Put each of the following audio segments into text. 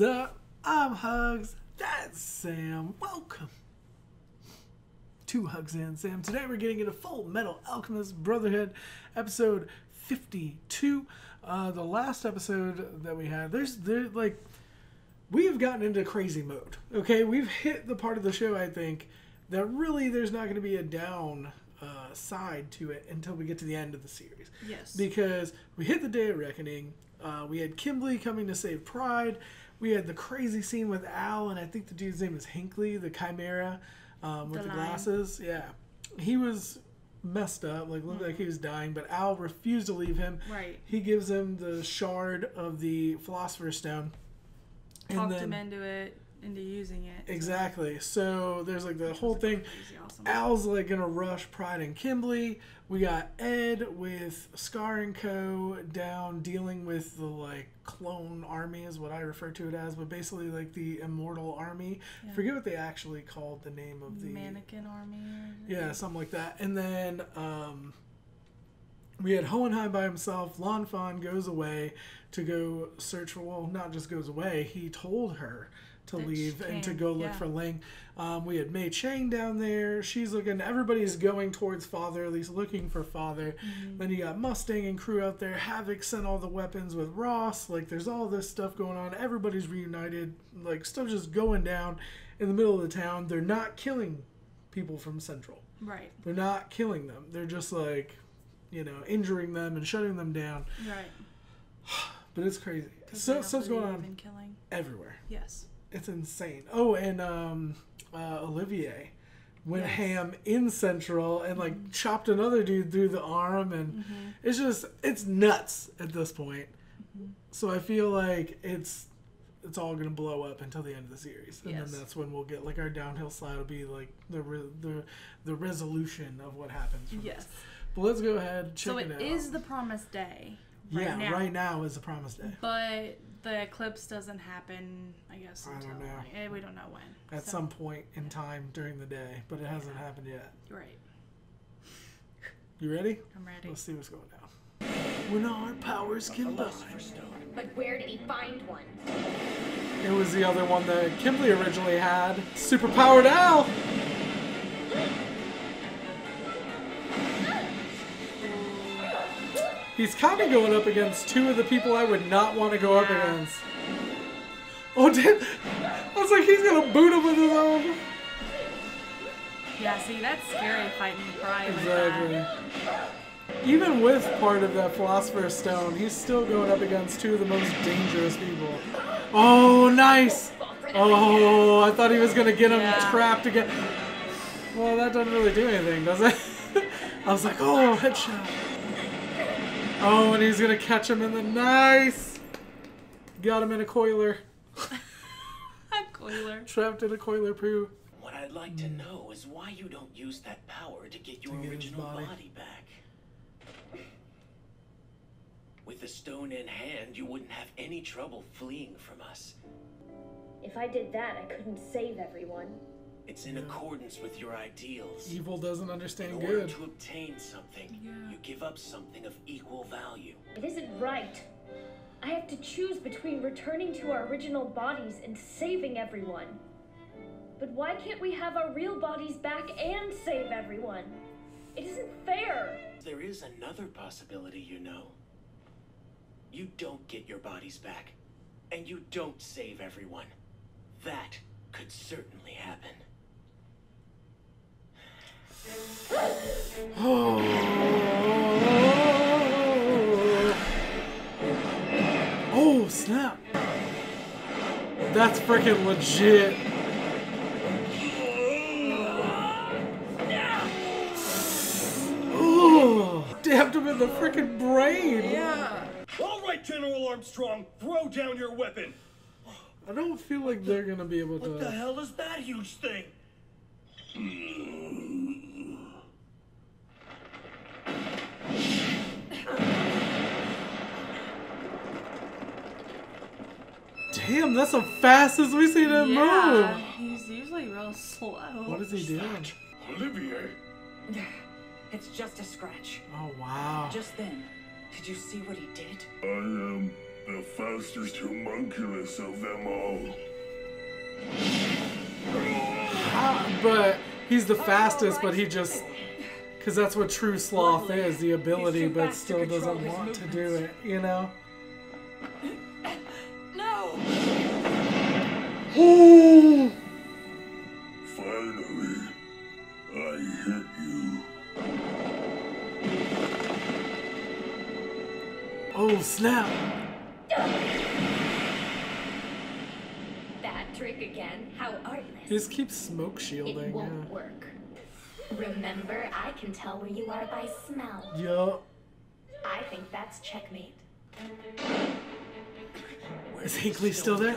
What's up? I'm HUGZ. That's Sam. Welcome to HUGZ and Sam. Today we're getting into Fullmetal Alchemist Brotherhood, episode 52. The last episode that we had, we have gotten into crazy mode. Okay, we've hit the part of the show, I think, that really there's not going to be a down side to it until we get to the end of the series. Yes. Because we hit the Day of Reckoning. We had Kimberly coming to save Pride. We had the crazy scene with Al, and I think the dude's name is Hinckley, the Chimera, with the glasses. Yeah. He was messed up, looked like he was dying, but Al refused to leave him. Right. He gives him the shard of the Philosopher's Stone. Talked him into using it. Exactly. So there's the whole thing. Awesome. Al's gonna rush Pride and Kimberly. We got Ed with Scar and Co. down dealing with the clone army is what I refer to it as, but basically the immortal army. Yeah. Forget what they actually called the name of the mannequin army. Yeah, something like that. And then we had Hohenheim by himself. Lan Fan goes away to go search for, well, not just goes away, he told her to leave and to go look for Ling. We had Mei Chang down there. She's looking, everybody's going towards Father, at least looking for Father. Mm-hmm. Then you got Mustang and crew out there. Havoc sent all the weapons with Ross. There's all this stuff going on. Everybody's reunited. Stuff just going down in the middle of the town. They're not killing people from Central. Right. They're not killing them. They're just injuring them and shutting them down. Right. But it's crazy. Stuff's going on killing everywhere. Yes. It's insane. Oh, and Olivier went ham in Central and chopped another dude through the arm, and it's nuts at this point. Mm-hmm. So I feel like it's all gonna blow up until the end of the series, and then that's when we'll get our downhill slide will be the resolution of what happens. From this. But let's go ahead check it out. So it is the promised day. Right now is the promised day. But the eclipse doesn't happen, I guess, until we don't know when. At some point in time during the day, but it hasn't happened yet. Right. You ready? I'm ready. Let's see what's going down. When our powers combine. But where did he find one? It was the other one that Kimberly originally had. Superpowered Al! He's kind of going up against two of the people I would not want to go up against. Oh, damn. I was like, he's going to boot him with his own. Yeah, see, that's scary fighting Pride. Exactly. Even with part of that Philosopher's Stone, he's still going up against two of the most dangerous people. Oh, nice. Oh, I thought he was going to get him trapped again. Well, that doesn't really do anything, does it? I was like, oh, headshot. Oh, and he's going to catch him in the nice. Got him in a coiler. A coiler. Trapped in a coiler poo. What I'd like to know is why you don't use that power to get your original body back. With the stone in hand, you wouldn't have any trouble fleeing from us. If I did that, I couldn't save everyone. It's in accordance with your ideals. Evil doesn't understand good. In order good. to obtain something, you give up something of equal value. It isn't right. I have to choose between returning to our original bodies and saving everyone. But why can't we have our real bodies back and save everyone? It isn't fair. There is another possibility, you know. You don't get your bodies back, and you don't save everyone. That could certainly happen. Oh, snap. That's freaking legit. Oh, stabbed him in the freaking brain. Yeah. All right, General Armstrong, throw down your weapon. I don't feel like they're gonna be able to. What the hell is that huge thing? Damn, that's the fastest we see him move. He's usually real slow. What is he doing? Olivier. It's just a scratch. Oh, wow. Just then, did you see what he did? I am The fastest homunculus of them all. But he's the fastest, but he just... Because that's what true sloth is, the ability, but still doesn't want to do it, you know? No! Oh! Finally, I hit you. Oh, snap! That trick again? How artless. He just keeps smoke shielding. It won't work. Remember, I can tell where you are by smell. Yup. I think that's checkmate. Is Hinkley still there?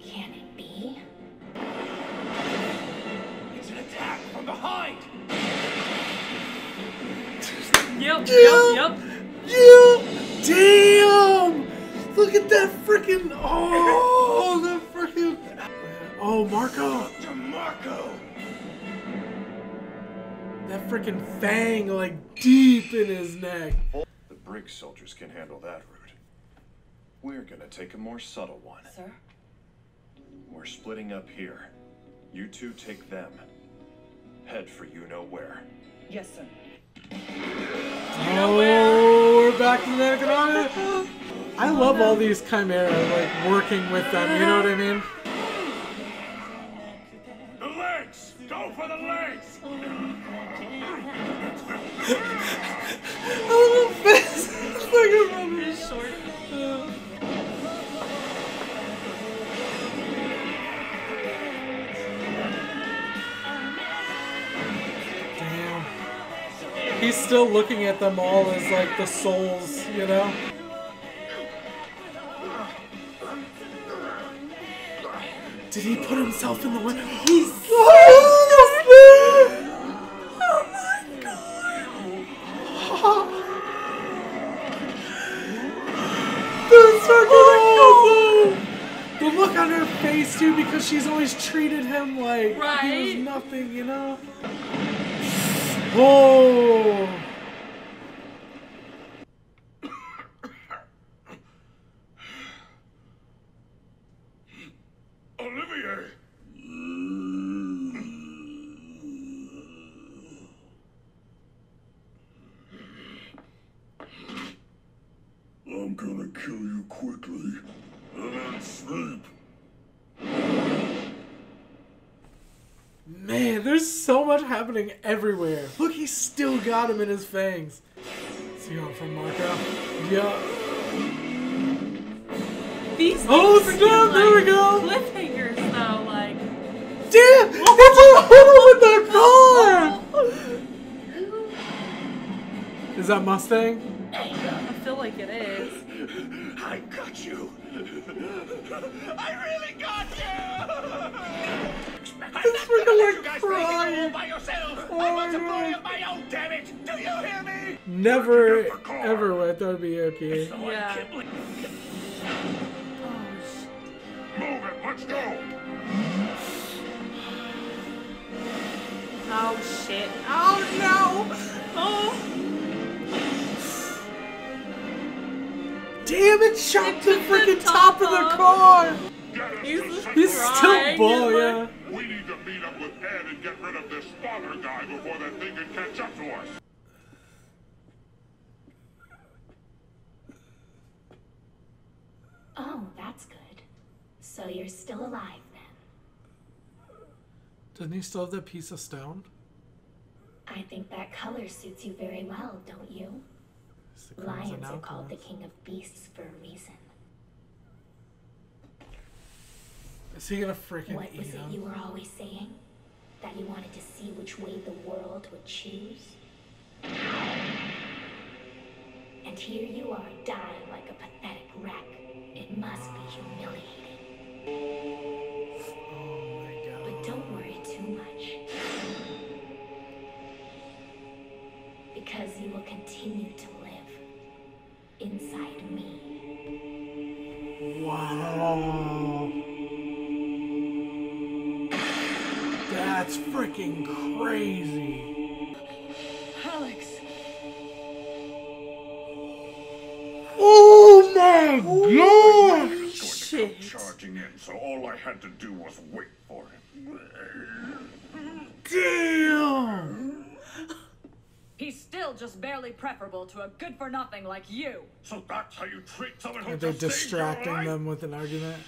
Can it be? It's an attack from behind. Yep. Damn! Look at that freaking... Oh, that freaking... Oh, Marco! Dr. Marco! That freaking fang, like, deep in his neck. The brig soldiers can handle that route. We're gonna take a more subtle one. Sir? We're splitting up here. You two take them. Head for you-know-where. Yes, sir. Oh, we're back to that. I love all these Chimera, like, working with them, you know what I mean? The legs! Go for the legs! Oh, the face! It's like a rubber. It's short. Damn. He's still looking at them all as, like, the souls, you know? Did he put himself in the way? He's... Oh my god! This fucking the look on her face, too, because she's always treated him like he was nothing, you know? Oh! Olivier! I'm gonna kill you quickly, and then sleep. Man, there's so much happening everywhere. Look, he's still got him in his fangs. Is he going for Marco? Yeah. These snap! There we go! Cliffhangers, though, like... Damn! It's a hole with the car! Is that Mustang? I feel like it is. I got you. I really got you. It's freaking like You guys crying. all by yourselves. Oh I want my to blow God. up my own, damn it. Do you hear me? Never, ever would. That would be okay. So Yeah. I'm Kibble. Move it, let's go! Oh, shit. Oh, no! Oh! Damn it! Shot the took the freaking top top of the off. car! He's Still crying, bull, and yeah. We need to meet up with Ed and get rid of this father guy before that thing can catch up to us. Oh, that's good. So you're still alive then. Doesn't he still have that piece of stone? I think that color suits you very well, don't you? Lions are called the king of beasts for a reason. Is he gonna freaking What eat was it him? you were always saying? That you wanted to see which way the world would choose? And here you are dying like a pathetic wreck. It must be humiliating. Oh my god. But don't worry too much. Because you will continue to live inside me. Wow. That's freaking crazy. Alex. Oh my god! Shit. Charging in, so all I had to do was wait for him. Damn! He's still just barely preferable to a good-for-nothing like you. So that's how you treat someone who Are they distracting them with an argument?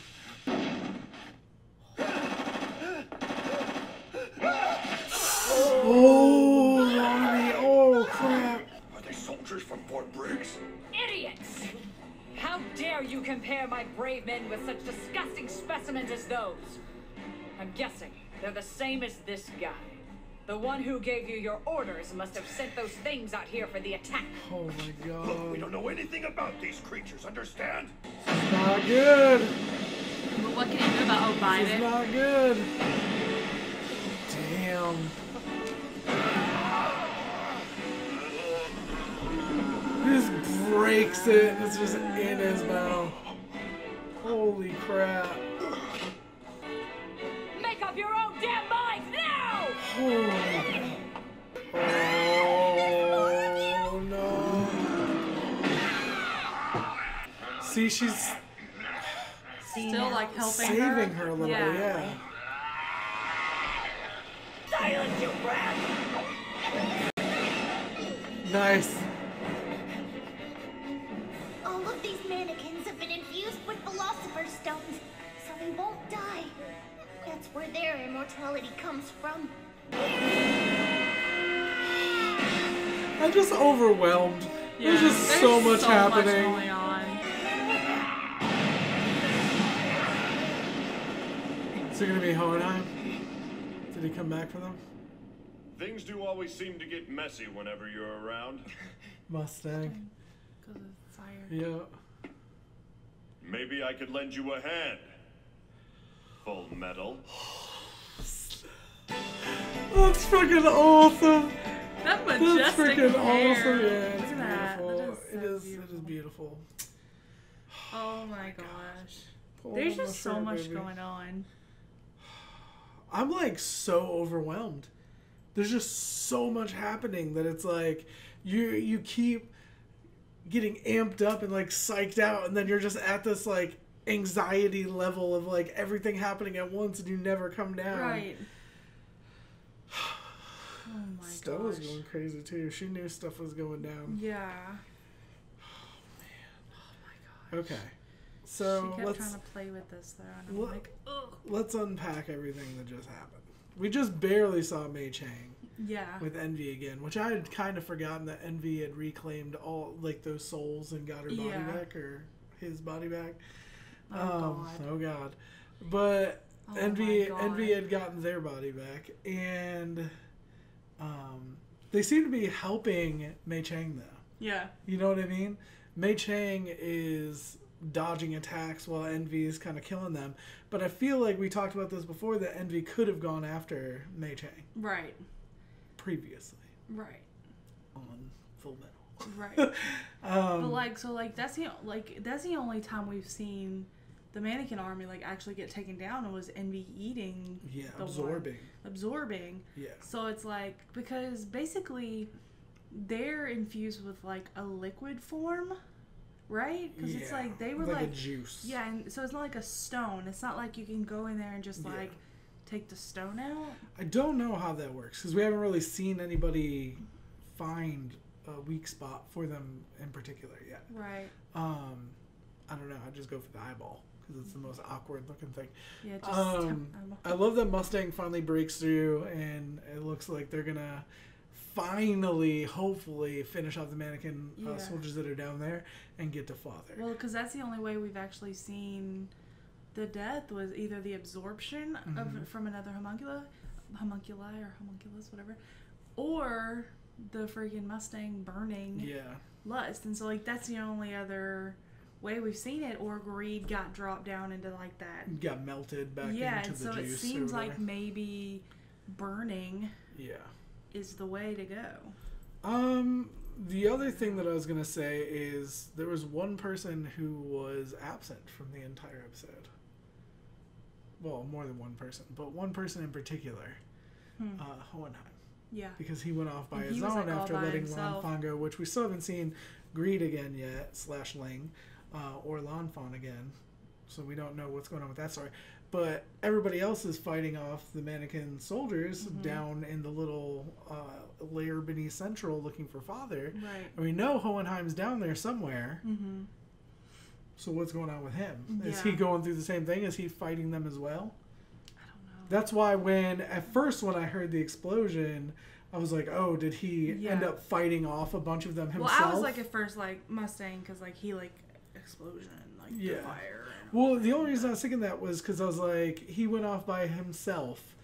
Oh, Lonnie! Oh, crap! Are they soldiers from Fort Briggs? Idiots! How dare you compare my brave men with such disgusting specimens as those? I'm guessing they're the same as this guy. The one who gave you your orders must have sent those things out here for the attack. Oh my god. Look, we don't know anything about these creatures, understand? It's not good. But what can you do about O'Biden? It's not good. Damn. He just breaks it. It's just in his mouth. Holy crap. Make up your own damn minds now! Holy. Oh no. See, she's still like helping saving her a little bit, yeah. Silence, you brat! Nice. All of these mannequins have been infused with Philosopher's Stones, so they won't die. That's where their immortality comes from. I'm just overwhelmed. Yeah, there's just so much happening. Much going on. Is it gonna be Hohenheim? Did he come back for them? Things do always seem to get messy whenever you're around. Mustang. Because of fire. Yeah. Maybe I could lend you a hand. Fullmetal. That's freaking awesome. That majestic That's freaking hair. awesome. Yeah, Look it's at that. beautiful. That is so It is beautiful. Oh my gosh. Pull There's on my just so shirt, much baby. going on. I'm like so overwhelmed. There's just so much happening that it's like you keep getting amped up and like psyched out, and then you're just at this like anxiety level of like everything happening at once, and you never come down. Right. Oh my Stella was going crazy too. She knew stuff was going down. Yeah. Oh man. Oh my gosh. Okay. So she kept let's trying to play with this though, and I'm like, ugh. Let's unpack everything that just happened. We just barely saw Mei Chang. Yeah. With Envy again, which I had kind of forgotten that Envy had reclaimed all like those souls and got her body back, or his body back. Oh God. But Envy had gotten their body back, and they seem to be helping Mei Chang though. Yeah. You know what I mean? Mei Chang is dodging attacks while Envy is kind of killing them. But I feel like we talked about this before, that Envy could have gone after Mei Chang. Right. Previously. Right. On Fullmetal. Right. But like, so like that's the only time we've seen the mannequin army like actually get taken down, and was Envy eating. Yeah, absorbing. Yeah. So it's like, because basically they're infused with like a liquid form. Right? Because it's like they were like a juice. Yeah, and so it's not like a stone. It's not like you can go in there and just like take the stone out. I don't know how that works, because we haven't really seen anybody find a weak spot for them in particular yet. Right. I don't know. I just go for the eyeball because it's the most awkward looking thing. Yeah. Just I love that Mustang finally breaks through, and it looks like they're gonna finally, hopefully, finish off the mannequin soldiers that are down there and get to Father. Well, because that's the only way we've actually seen the death, was either the absorption of from another homunculi or homunculus, whatever, or the freaking Mustang burning lust. And so like that's the only other way we've seen it, or Greed got dropped down into like that, got melted back into the and so juice. it seems like maybe burning is the way to go. The other thing that I was gonna say is there was one person who was absent from the entire episode. Well, more than one person, but one person in particular, Hohenheim. Yeah. Because he went off by his own after letting Lanfang go, which we still haven't seen Greed again yet, / Ling, or Lanfan again. So we don't know what's going on with that story. But everybody else is fighting off the mannequin soldiers down in the little lair beneath Central looking for Father. Right. And we know Hohenheim's down there somewhere. Mm-hmm. So what's going on with him? Is he going through the same thing? Is he fighting them as well? I don't know. That's why when I heard the explosion, I was like, oh, did he end up fighting off a bunch of them himself? Well, I was like at first like Mustang because like he like explosion like the fire. Well, the only reason I was thinking that was because I was like, he went off by himself,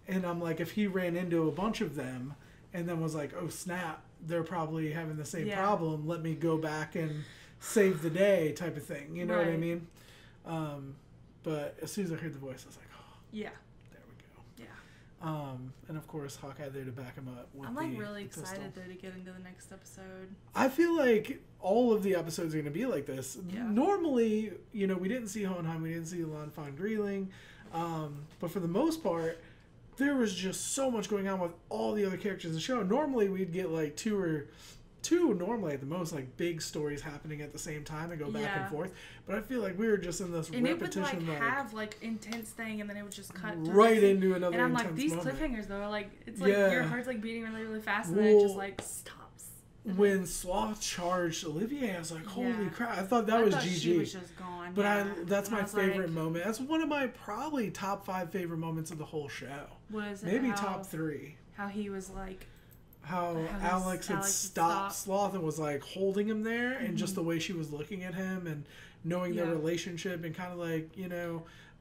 and I'm like, if he ran into a bunch of them and then was like, oh snap, they're probably having the same problem, let me go back and save the day type of thing. You know what I mean? But as soon as I heard the voice, I was like, oh, yeah, there we go. Yeah. And of course, Hawkeye there to back him up. With I'm like the really pistol. excited though to get into the next episode. I feel like all of the episodes are going to be like this. Yeah. Normally, we didn't see Hohenheim, we didn't see Lanfan Greeling, but for the most part, there was just so much going on with all the other characters in the show. Normally, we'd get like two normally at the most, like big stories happening at the same time and go back and forth. But I feel like we were just in this and repetition. And it would have like intense thing, and then it would just cut right into another. And I'm intense like, these moment. Cliffhangers though, like it's like your heart's like beating really, really fast, and then it just like stops. When Sloth charged Olivier, I was like, holy crap! I thought that was GG. She was just gone. But that's my favorite moment. That's one of my probably top 5 favorite moments of the whole show. Maybe top 3. How he was like. How Alex had stopped Sloth and was like holding him there, and just the way she was looking at him and knowing their relationship, and kind of like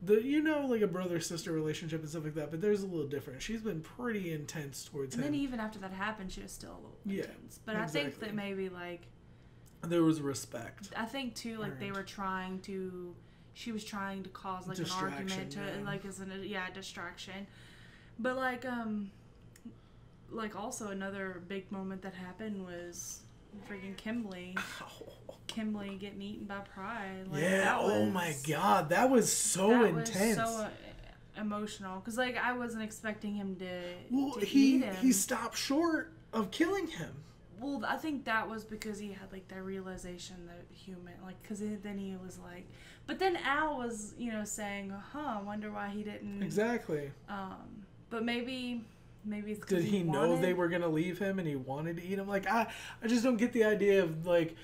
like a brother-sister relationship and stuff like that. But there's a little different. She's been pretty intense towards him. And then even after that happened, she was still a little intense. But I think that maybe like there was respect. I think too, like they were she was trying to cause like an argument to like as a distraction. But like also another big moment that happened was freaking Kimberly getting eaten by Pride. Like, oh my god, that was so intense. Was so emotional because like I wasn't expecting him to he eat him. He stopped short of killing him. Well, I think that was because he had like that realization that human, like, because then he was like, but then Al was saying, I wonder why he didn't exactly. But maybe it's because did he know they were gonna leave him and he wanted to eat him? Like I just don't get the idea of like,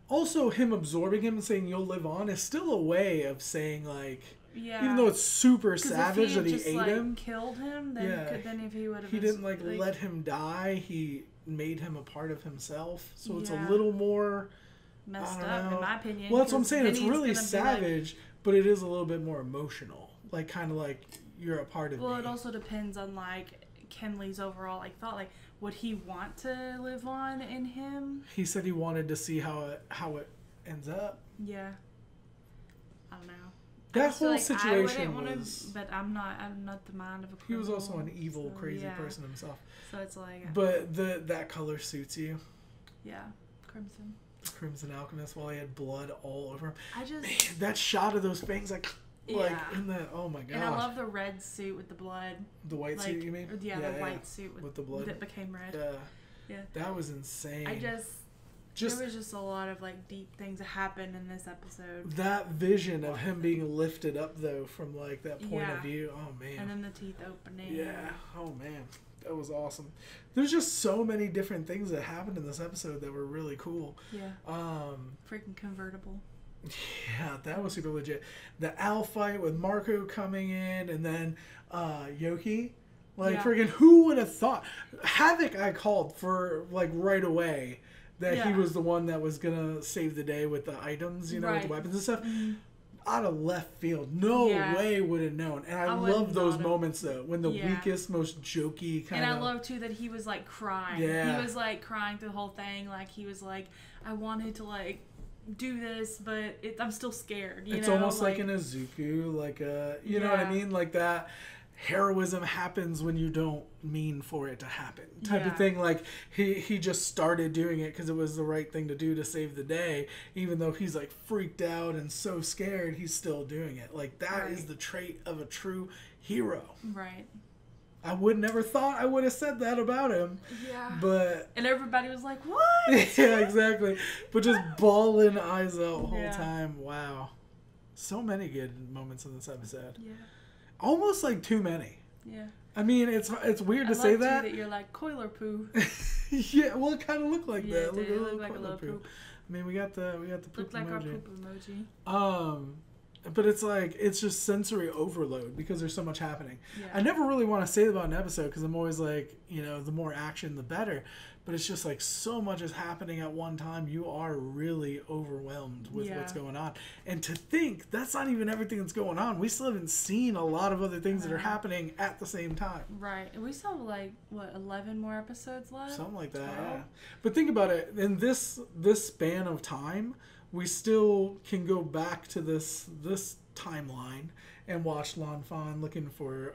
also him absorbing him and saying you'll live on is still a way of saying like, even though it's super savage that he ate him, killed him, then if he would have, he didn't like let him die. He made him a part of himself, so it's a little more messed up in my opinion. Well, that's what I'm saying. It's really savage, but it is a little bit more emotional. Like kind of like you're a part of me. Well, it also depends on like Kenley's overall like thought. Like, would he want to live on in him? He said he wanted to see how it ends up. Yeah. I don't know. That whole situation was. But I'm not the mind of a criminal. He was also an evil, crazy person himself. So it's like. But that color suits you. Yeah, crimson. The Crimson Alchemist, while he had blood all over him. Man, that shot of those fangs, like in the, oh my god. And I love the red suit with the blood. The white suit, you mean? Yeah, the white suit with the blood that became red. Yeah. That was insane. there was just a lot of like deep things that happened in this episode. That vision of him being lifted up though from like that point of view. Oh man. And then the teeth opening. Yeah. Oh man. That was awesome. There's just so many different things that happened in this episode that were really cool. Yeah. Freaking convertible. Yeah, that was super legit. The Al fight with Marco coming in, and then Yoki. Like, freaking, who would have thought? Havoc I called for, like, right away that he was the one that was going to save the day with the items, with the weapons and stuff. Mm-hmm. Out of left field. No way would have known. And I love those moments, though, when the weakest, most jokey kind of... And I love, too, that he was, like, crying. Yeah. He was, like, crying through the whole thing. Like, he was like, I wanted to, like... do this, but I'm still scared. It's almost like an Izuku, like you know what I mean? Like that heroism happens when you don't mean for it to happen type of thing. Like he just started doing it because it was the right thing to do to save the day, even though he's like freaked out and so scared, he's still doing it. Like that is the trait of a true hero. Right. I would never thought I would have said that about him. Yeah. But and everybody was like, "What?" Yeah, exactly. But just bawling eyes out the whole time. Wow. So many good moments in this episode. Yeah. Almost like too many. Yeah. I mean, it's weird to say that. That you're like coiler poo. Yeah, well, it kind of looked like that. It looked like a little poop. I mean, we got the poop looked like emoji. our poop emoji. But it's like, it's just sensory overload because there's so much happening. Yeah. I never really want to say about an episode because I'm always like, you know, the more action, the better. But it's just like so much is happening at one time. You are really overwhelmed with what's going on. And to think that's not even everything that's going on. We still haven't seen a lot of other things that are happening at the same time. Right. And we still have like, what, 11 more episodes left? Something like that, yeah. But think about it. In this span of time, we still can go back to this timeline and watch Lan Fan looking for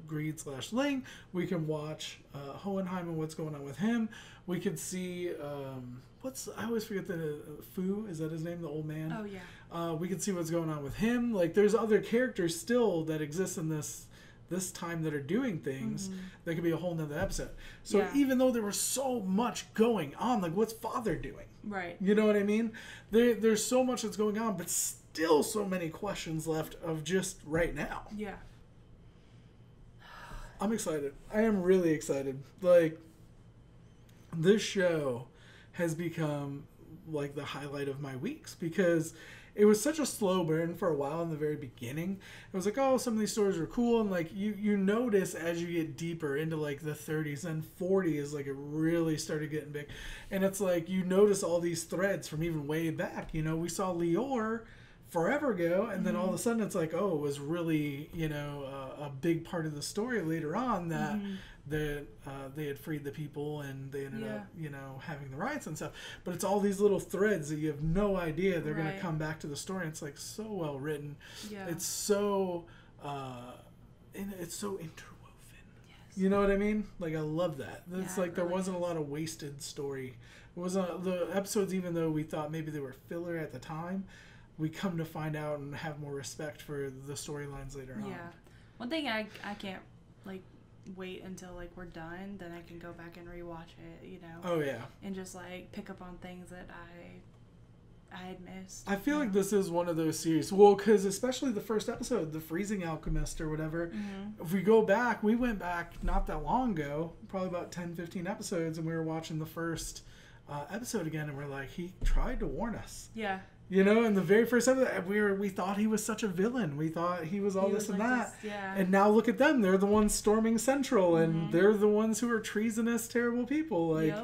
Greed/Ling. We can watch Hohenheim and what's going on with him. We could see I always forget the Fu, is that his name, the old man? Oh yeah. We can see what's going on with him. Like there's other characters still that exist in this time that are doing things that could be a whole nother episode. So even though there was so much going on, like what's Father doing? Right. You know what I mean? There's so much that's going on, but still so many questions left of just right now. Yeah. I'm excited. I am really excited. Like, this show has become like the highlight of my weeks because it was such a slow burn for a while in the very beginning. It was like, oh, some of these stories are cool. And like you notice as you get deeper into like the 30s and 40s, like it really started getting big. And it's like you notice all these threads from even way back. You know, we saw Lior forever ago, and then all of a sudden it's like, oh, it was really, you know, a big part of the story later on that they had freed the people and they ended up, you know, having the riots and stuff. But it's all these little threads that you have no idea they're going to come back to the story. It's like so well written. Yeah. It's so interwoven. Yes. You know what I mean? Like I love that. It's like there wasn't a lot of wasted story. It wasn't the episodes, even though we thought maybe they were filler at the time, we come to find out and have more respect for the storylines later on. Yeah. One thing I can't like wait until like we're done, then I can go back and rewatch it, you know. Oh yeah. And just like pick up on things that I had missed. I feel like this is one of those series. Well, because especially the first episode, the Freezing Alchemist or whatever, if we go back, we went back not that long ago, probably about 10, 15 episodes, and we were watching the first episode again, and we're like, he tried to warn us. Yeah. You know, in the very first episode, we thought he was such a villain. We thought he was all this and that. And now look at them. They're the ones storming Central, and they're the ones who are treasonous, terrible people. Like,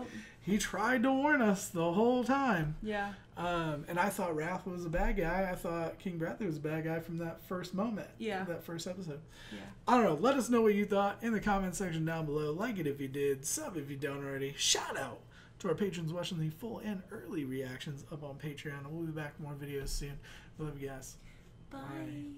he tried to warn us the whole time. Yeah. And I thought Wrath was a bad guy. I thought King Bradley was a bad guy from that first moment. Yeah. That first episode. Yeah. I don't know. Let us know what you thought in the comment section down below. Like it if you did. Sub if you don't already. Shout out to our patrons watching the full and early reactions up on Patreon. And we'll be back with more videos soon. Love you guys. Bye.